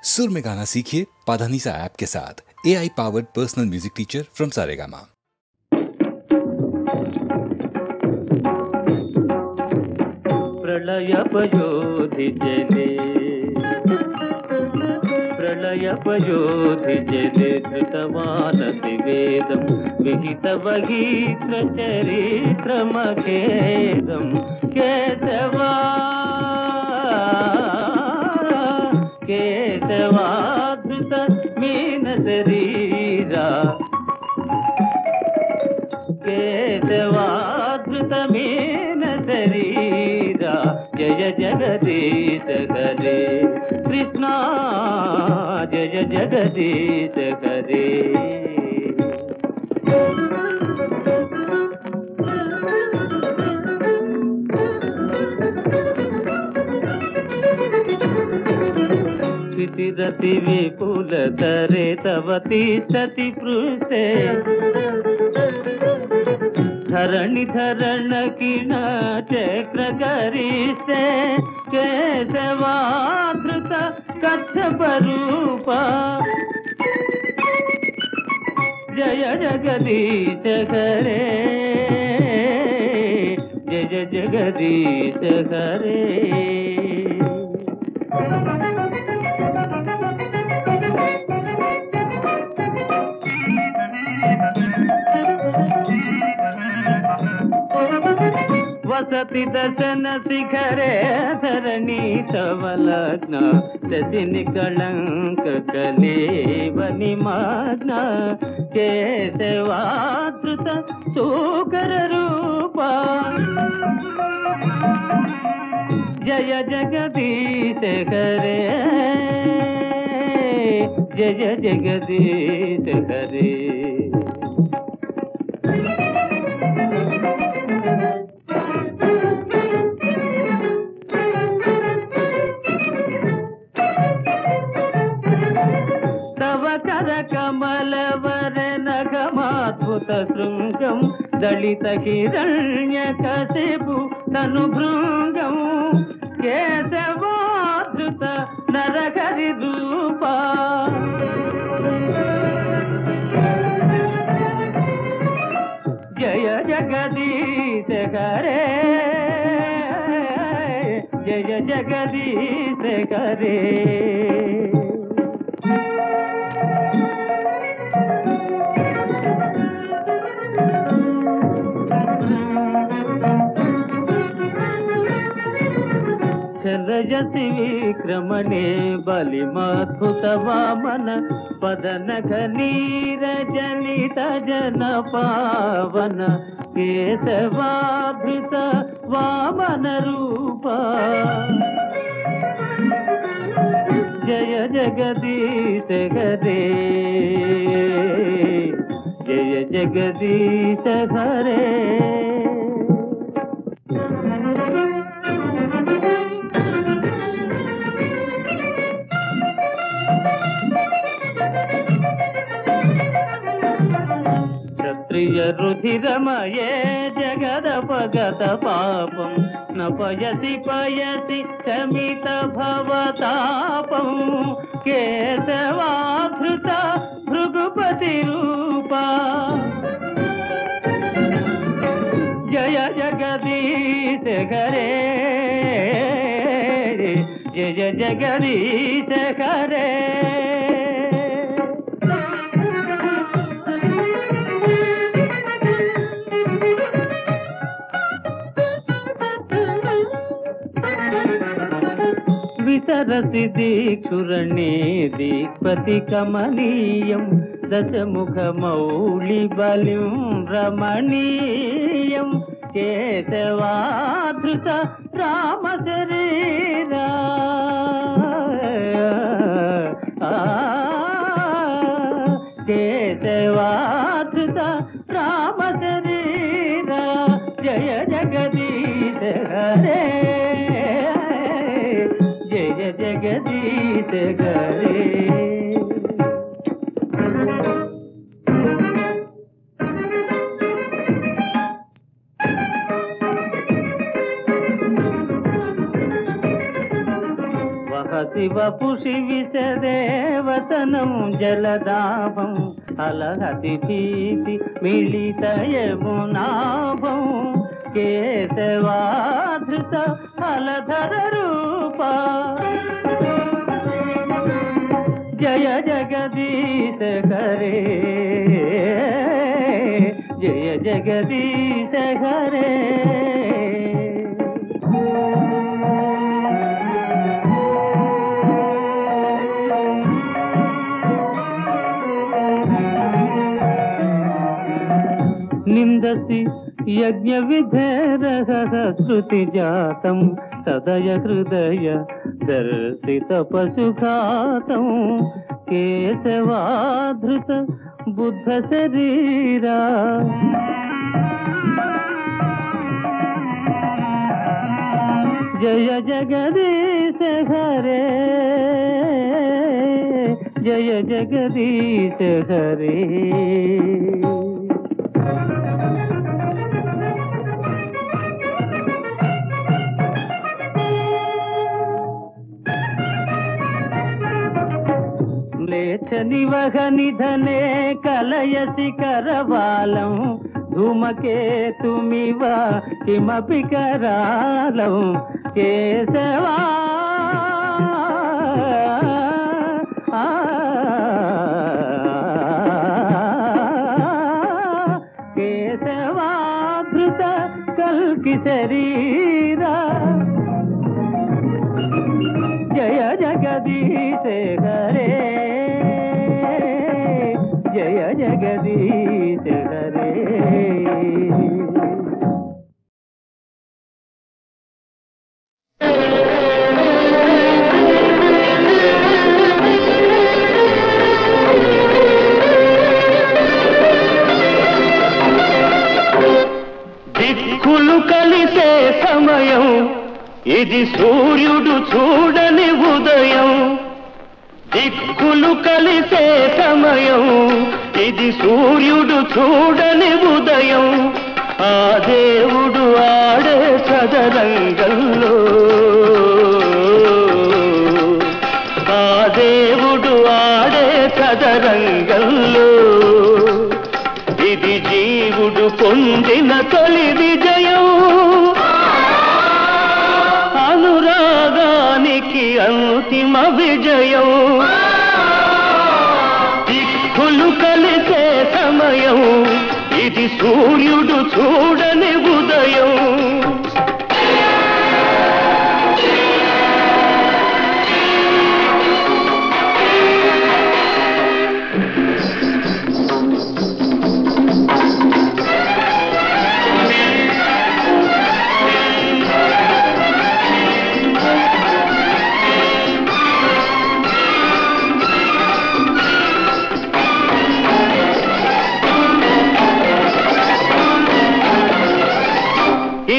सुर में गाना सीखिए पाधानीसा ऐप के साथ। AI powered personal music teacher from Saregama. प्रलयपयोधि जले धृतवानसि वेदं विहितवगीत्रचरित्रमखेदं केशवाधृत मीनशरीरा केशवाधृत मीनशरीरा जय जगदीश हरे कृष्णा जय जगदीश हरे। रति विपुल तरे तव तिष्ठति पृष्ठे धरणि धरण किण चक्र गरिष्ठे केशवाधृत कच्छप रूप जय जगदीश हरे जय जगदीश हरे। वसति दर्शन शिखरे धरणी तव लग्न शशिनि कलंक कलेव निमग्न केशवाधृत सुकर रूप जय जगदीश हरे जय जगदीश हरे। शृंगं दलित हिरण्यकशिपु तनुभृंगं केशवाधृत नरहरि रूपा जय जगदीश हरे जय जगदीश हरे। यति विक्रमणे बलिमद्भुत वामन पदनख नीरजनित जन पावन केशवाधृत वामन रूप जय जगदीश हरे जय जगदीश हरे। रुधिरमये जगदपगत पापं न पयसि पयसि शमित भवतापं केशवाधृत भृगुपति रूपा जय जगदीश हरे जय जगदीश हरे। विसरसि दीक्षुरणे दीक्पति कमनीयं दशमुखमौळि बलिं रमणीयं केशवाधृत रामशरीरा केशवाधृत रामशरीरा जय जगदीश हरे जय जगदीश हरे। शिव पुषि विष కేశదేవతనం జలదాభం అలహతి భీతి మిళిత యమునాభం కేశవాధృత ఫలధర రూప జయ జగదీశ హరే జయ జగదీశ హరే నిందసి యజ్ఞ విధేరః శృతి జాతం సదయ హృదయ దర్శిత పశుఘాతం కేశవాధృత బుద్ధ శరీరా జయ జగదీశ హరే జయ జగదీశ హరే నివహ నిధనే కలయసి కరవాలం ధూమకేతుమివ కిమపి కరాలం కేశవా కేశవాధృత కల్కి శరీరా జయ జగదీశ హరే జయ జగదీశ హరే దిక్కులు కలిసే సమయం ఇది సూర్యుడు చూడని ఉదయం దిక్కులు కలిసే సమయం ఇది సూర్యుడు చూడని ఉదయం ఆ దేవుడు ఆడే సదరంగంలో ఆ దేవుడు ఆడే సదరంగంలో ఇది జీవుడు పొందిన తొలి విజయం అనురాగానికి అంతిమ విజయం దిక్కులు కలిసే సమయం ఇది సూర్యుడు చూడని ఉదయం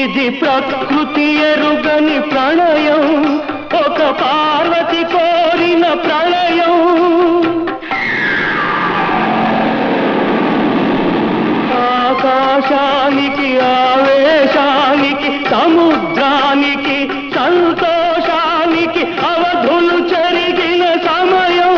ఇది ప్రకృతి ఎరుగని ప్రణయం ఒక పార్వతి కోరిన ప్రళయం ఆకాశానికి ఆవేశానికి సముద్రానికి సంతోషానికి అవధులు చెరిగిన సమయం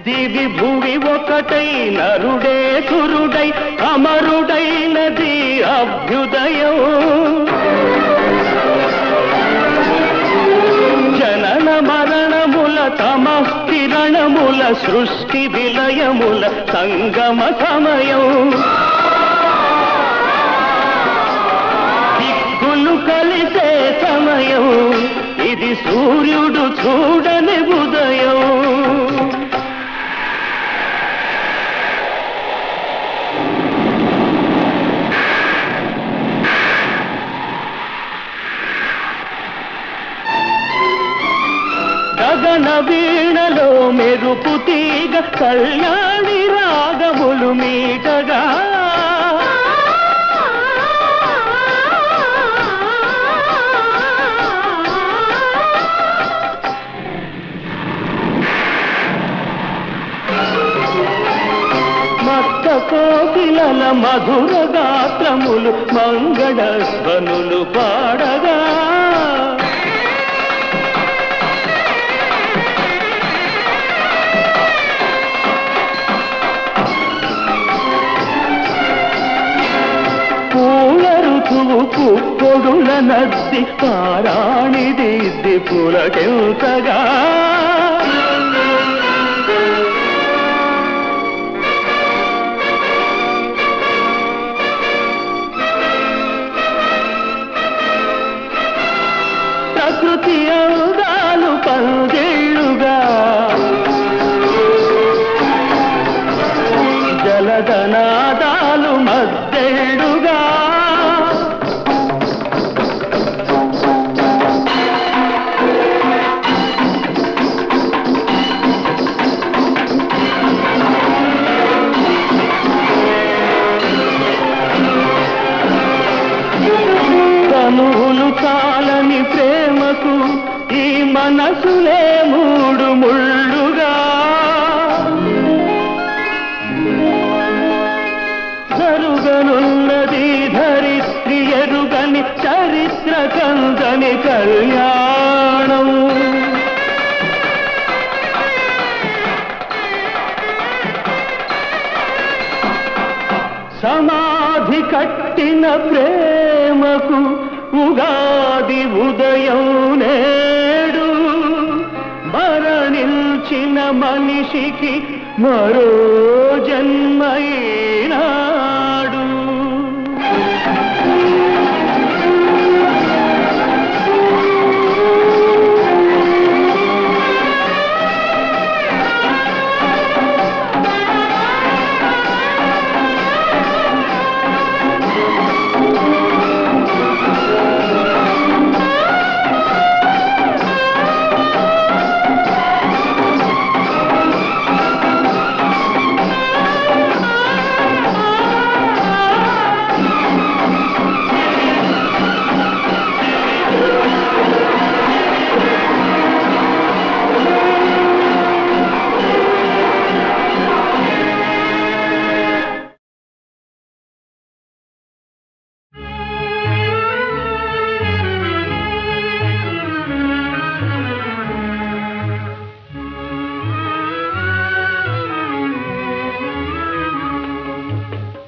దివి భువి ఒకటై నరుడే సురుడై అమరుడైనది అభ్యుదయం జనన మరణముల తమఃకిరణముల సృష్టి విలయముల సంగమ సమయం దిక్కులు కలిసే సమయం ఇది సూర్యుడు చూడని ఉదయం గగన వీణలో మెరుపు తీగ కళ్యాణి రాగములు మీటగా మధుర గాత్రములు మంగళ ధ్వనులు పాడగా పూల ఋతువు పుప్పొడుల నద్ది పారాణి దిద్ది పులకెంతగా ప్రకృతి అందాలు పందిళ్ళుగా జలధనాదాలు మద్దెళ్ళుగా కనులు చాలని ప్రేమకు ఈ మనసులే మూడు ముళ్ళుగా జరుగనున్నది ధరిత్రి ఎరుగని చరిత్ర కందని కళ్యాణం సమాధి కట్టిన ప్రేమకు ఉగాది ఉదయం నేడు మరణించిన మనిషికి మరో జన్మైనాడు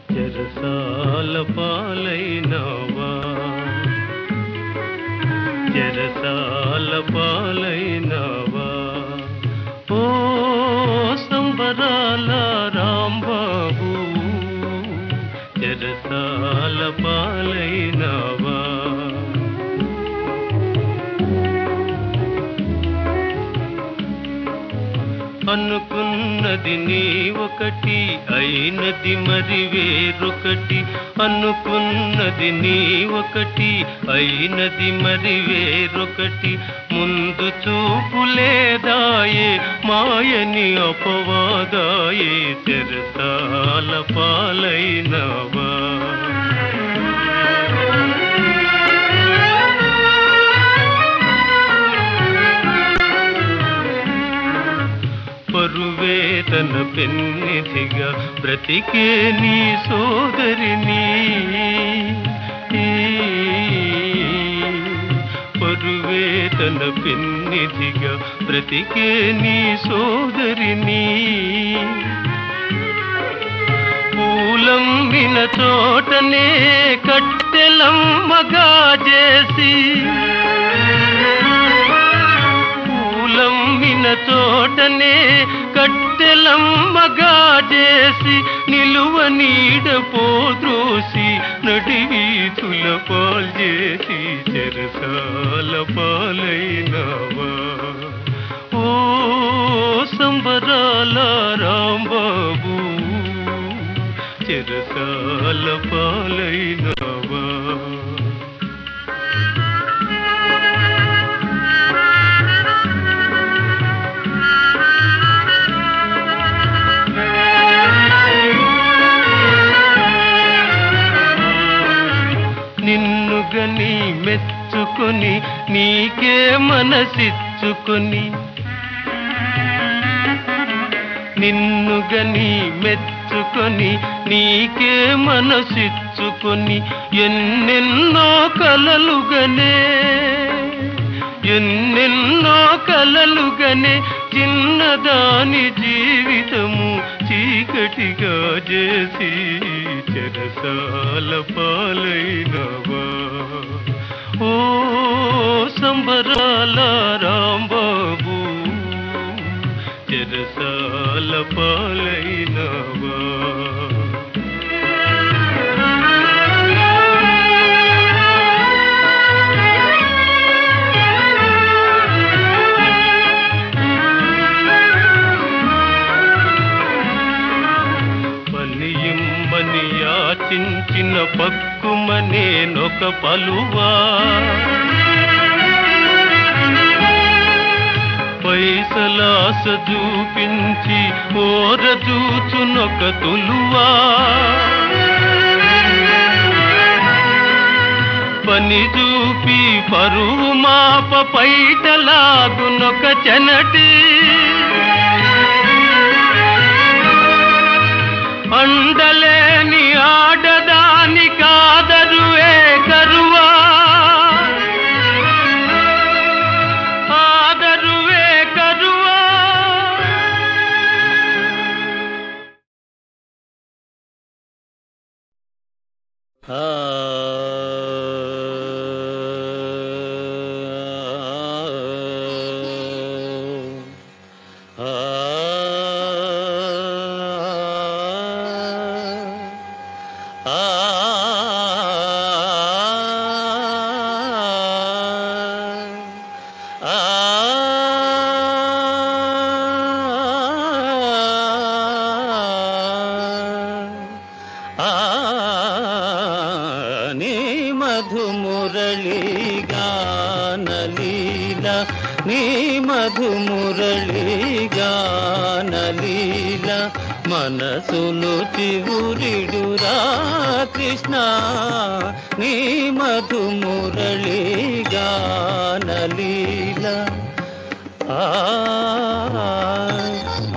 చెరసాల పాలైనవా చెరసాల పాలైనవా ఓ సంబరాల రాంబాబు చెరసాల పాలైనవా అనుకున్నది నీ ఒకటి అయినది మరి వేరొకటి అనుకున్నది నీ ఒకటి అయినది మరి వేరొకటి ముందు చూపు లేదాయే మాయని అపవాదాయే చెరసాల పాలైనవా పరువేతన పెన్నిధిగా బ్రతికే నీ సోదరిని పరువేతన పెన్నిధిగా బ్రతికే నీ సోదరిని పూలమ్మిన చోటనే కట్టెలమ్మగా చేసి పూలమ్మిన చోటనే కట్టెలమ్మగా చేసి నిలువ నీడ పోద్రోసి నడివీధుల పాల్చేసి చెరసాల పాలైనవా ఓ సంబరాల రాంబాబు చెరసాల పాలైనవా నిన్నుగని మెచ్చుకొని నీకే మనసిచ్చుకొని నిన్నుగని మెచ్చుకొని మెచ్చుకొని నీకే మనసిచ్చుకొని ఎన్నెన్నో కలలుగనే ఎన్నెన్నో కలలుగనే చిన్నదాని జీవితము చీకటిగా చేసి చెరసాల పాలైనవా ఓ సంబరాల రాంబాబు చెరసాల పాలైనవా పనియమ్మని యాచించిన పక్కుమనేనొక పలువా పైసలాస చూపించి ఓరజూచునొక తులువా పని చూపి పరువు మాప పైటలాగునొక చెనటి అండలేని ఆడదాని కాదరువే కరువా ఆదరువే కరువా నీ మధుమురళి గానలీల మనసులు చివురిడురా కృష్ణ నీ మధుమురళి గానలీల ఆ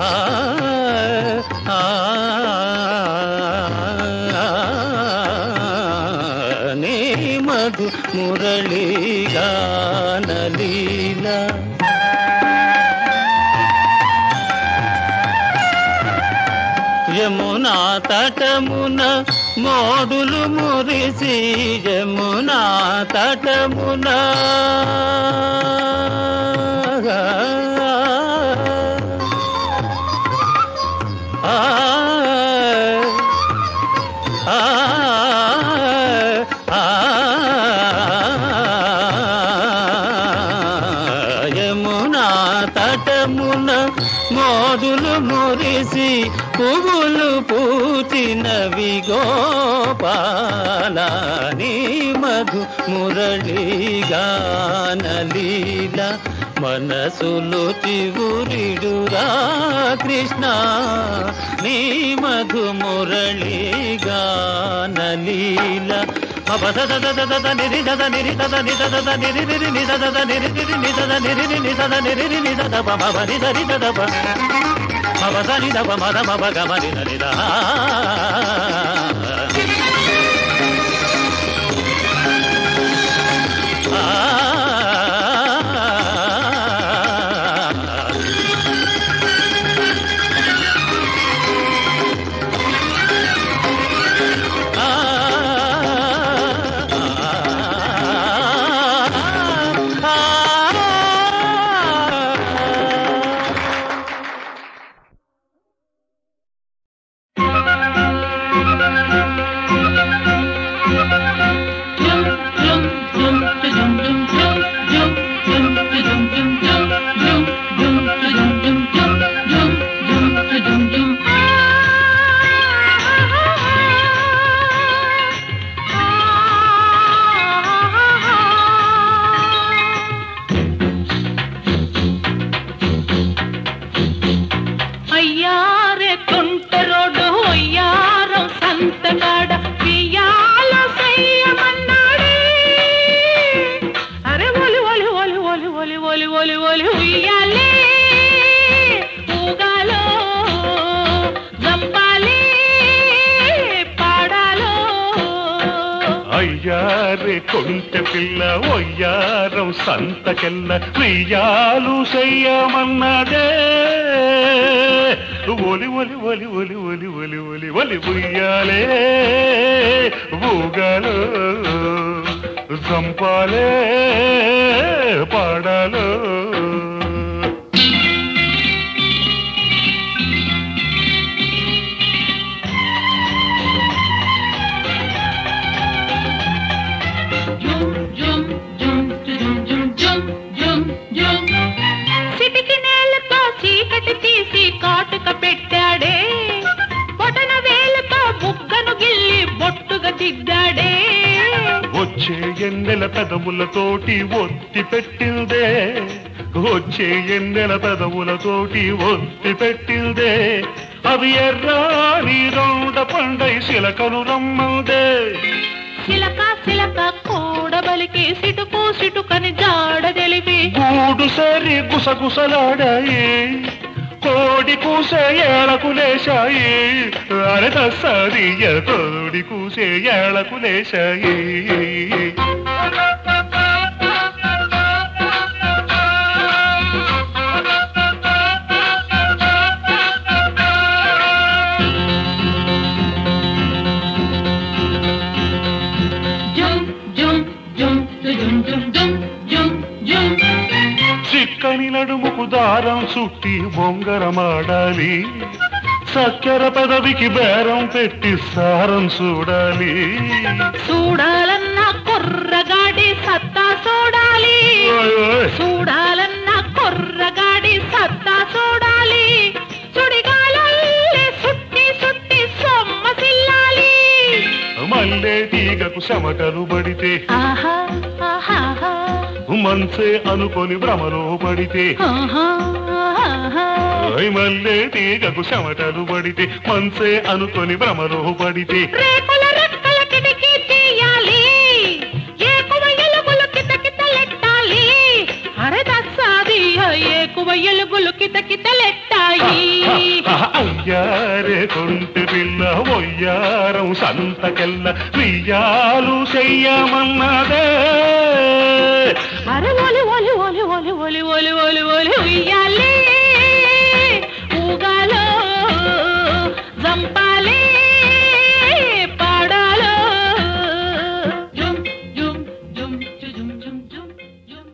ఆ ఆ నీ మధుమురళి గానలీల యమునా తటమున మోడులు మురిసి యమునా తటమున యమునా తటమున మోదులు మురిసి పువ్వులు పూచినవి గోపాల నీ మధు మురళి గానలీల మనసులు చివురిడురా కృష్ణ నీ మధు మురళి గానలీల అయ్యారే కొంటె పిల్ల ఒయ్యారం సంతకెల్ల వెయ్యాలు చెయ్యమన్నదే ఒలి ఒలి ఒలి ఒలి ఒలి ఒలి ఒలి ఒలి ఉయ్యాలే ఊగాలో సంపాలే పాడాలో సిటికి నేలతో చీకటి తీసి కాటుక పెట్టాడే బొటన వేలుతో బుగ్గను గిల్లి బొట్టుగా దిద్దాడే వచ్చే ఎన్నెల పెదవులతోటి ఒత్తి పెట్టిందే వచ్చే ఎన్నెల పెదవులతోటి ఒత్తి పెట్టిందే అవి ఎర్రాని రౌండ పండై శిలకను రమ్మందే చిలక చిలక కూడబలికి సిటుకు సిటుకని జాడ తెలిపి గూడు సరి గుసగుసలాడాయి కోడి కూసే ఏళకు లేశాయి అరే దస్సదియ కోడి కూసే ఏళకు లేశాయి చిక్కని నడుముకు దారం చుట్టి బొంగరమాడాలి చక్కెర పెదవికి బేరం పెట్టి సారం చూడాలి చూడాలన్న కుర్రగాడి సత్తా చూడాలి చూడాలన్న కుర్రగాడి సత్తా చూడాలి చుడిగాలల్లే సుట్టి సుట్టి సొమ్మసిల్లాలి మల్లె తీగకు చెమటలు పడితే ఆహా ఆహా మనసే అనుకొని భ్రమలో పడితే మల్లె తీగకు చెమటలు పడితే మనసే అనుకొని భ్రమలో పడితే రేకుల రెక్కల కిటికీ తీయాలి ఏకువ ఎలుగులు కితకితలెట్టాలి అరే దస్సాది ఏకువ ఎలుగులు కితకితలెట్టాయి అయ్యారే కొంటె పిల్ల ఒయ్యారం సంతకెల్ల వెయ్యాలు చెయ్యమన్నదే అరే ఒలి ఒలి ఒలి ఒలి ఒలి ఒలి ఒలి ఒలి ఉయ్యాలి ఊగాలో జంపాలి పాడాలో జుమ్ జుమ్ జుమ్ జుమ్ జుమ్ జుమ్ జుమ్ జుమ్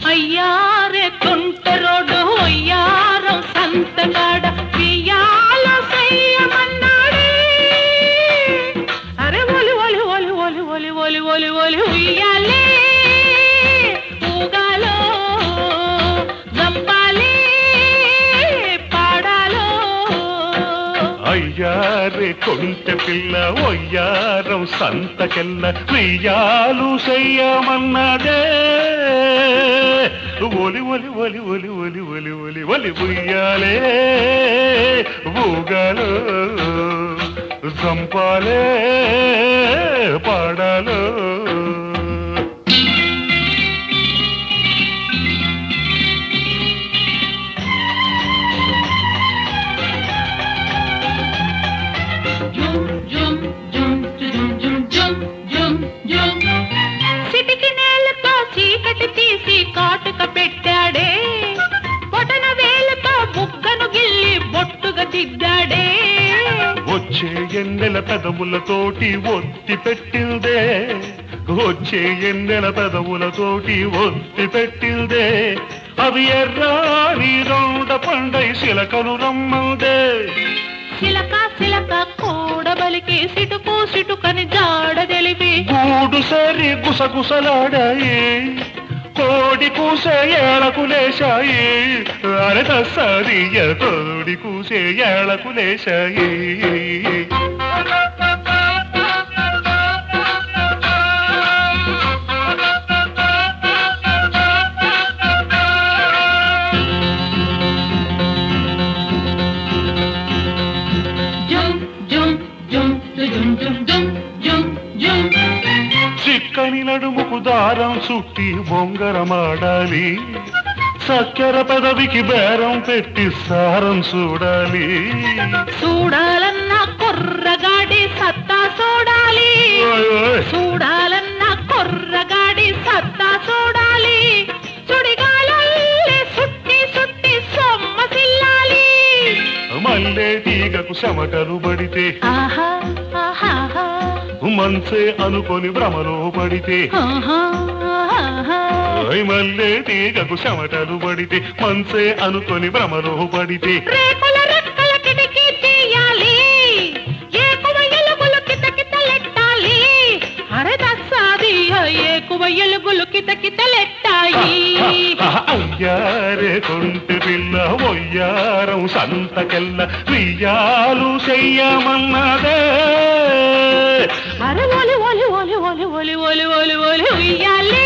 అయ్యారే తుంట రోడ్డు అయ్యారం సంతగాడ పియాలో చెయ్యమన్నాడే అరే ఒలి ఒలి ఒలి ఒలి ఒలి ఒలి ఒలి ఒలి ఉయ్యాలే ఊగాలో జంపాలి పాడాలో అయ్యారే కొంటె పిల్ల ఒయ్యారం సంతకెల్ల వెయ్యాలు చెయ్యమన్నదే ఒలి ఒలి ఒలి ఒలి ఒలి ఒలి ఒలి ఒలి ఉయ్యాలే ఊగాలో సంపాలే పాడాలో సిటికి నేలతో చీకటి తీసి కాటుక పెట్టాడే బొటన వేలుతో బుగ్గను గిల్లి బొట్టుగా దిద్దాడే వచ్చే ఎన్నెల పెదవులతోటి ఒత్తి పెట్టిందే వచ్చే ఎన్నెల పెదవులతోటి ఒత్తి పెట్టిందే అవి ఎర్రాని రౌండ పండై శిలకను రమ్మందే చిలక చిలక కూడబలికి సిటుకు సిటుకని జాడ తెలిపి గూడు సరి గుసగుసలాడాయి కోడి కూసే ఏళకు లేశాయి అరే దస్సదియ కోడి కూసే ఏళకు లేశాయి జుమ్ జుమ్ జుమ్ జుమ్ జుమ్ జుమ్ చిక్కని నడుముకు దారం చుట్టి బొంగరమాడాలి చక్కెర పెదవికి బేరం పెట్టి సారం చూడాలి చూడాలన్న కుర్రగాడి సత్తా చూడాలి చూడాలన్న కుర్రగాడి సత్తా చూడాలి సుడిగాలల్లే సుట్టి సుట్టి సొమ్మసిల్లాలి మల్లె తీగకు చెమటలు పడితే ఆహా ఆహా మనసే అనుకొని భ్రమలో పడితే ఆహా మల్లె తీగకు చెమటలు పడితే మనసే అనుకొని భ్రమలో పడితే రేకుల రెక్కల కిటికీ తీయాలి ఏకువ ఎలుగులు కితకితలెట్టాలి అరే దస్సాది ఏకువ ఎలుగులు కితకితలెట్టాయి అయ్యారే కొంటి పిల్ల ఒయ్యారం సంతకెల్ల వియ్యాలు చెయ్యమన్నదే అరే ఒలి ఒలి ఒలి ఒలి ఒలి ఒలి ఒలి ఒలి ఉయ్యాలి